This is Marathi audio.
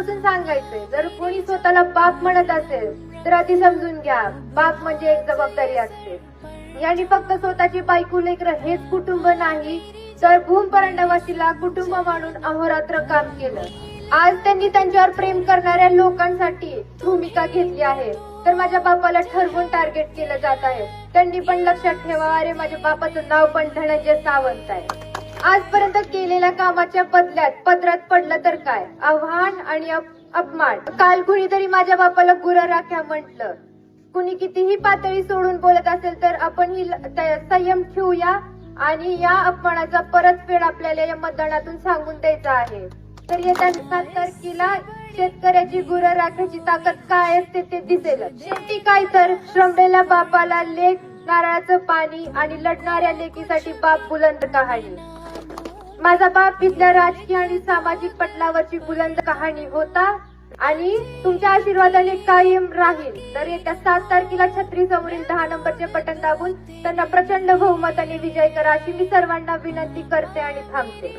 मनापासून सांगायचंय, जर कोणी स्वतःला बाप म्हणत असेल तर आधी समजून घ्या, बाप म्हणजे एक जबाबदारी असते. यांनी फक्त स्वतःची बायको लेकरं हेच कुटुंब नाही, तर भूम परांडावासीला कुटुंब मानून अहोरात्र काम केलं. आज त्यांनी त्यांच्यावर प्रेम करणाऱ्या लोकांसाठी भूमिका घेतली आहे, तर माझ्या बापाला ठरवून टार्गेट केलं जात आहे. त्यांनी पण लक्षात ठेवा, अरे माझ्या बापाचं नाव पण धनंजय सावंत आहे. आजपर्यंत केलेल्या कामाच्या बदल्यात पदरात पडलं तर काय, आव्हान आणि अपमान. काल कुणीतरी माझ्या बापाला गुरं राख्या म्हटलं. कुणी कितीही पातळी सोडून बोलत असेल तर आपण ही संयम ठेवूया आणि या अपमानाचा परतफेड आपल्याला या मतदानातून सांगून द्यायचा आहे. तर येत्या 7 तारखेला शेतकऱ्याची गुरं राखायची ताकद काय असते ते दिसेल. शेवटी काय तर श्रमलेल्या बापाला लेक, नारळाचं पाणी आणि लढणाऱ्या लेकीसाठी बाप बुलंद कहाणी. माझा बाप इथल्या राजकीय आणि सामाजिक पटलावरची बुलंद कहाणी होता आणि तुमच्या आशीर्वादाने कायम राहील. तर येत्या 7 तारखेला छत्री समोरील 10 नंबरचे बटन दाबून त्यांना प्रचंड बहुमताने विजय करा अशी मी सर्वांना विनंती करते आणि थांबते.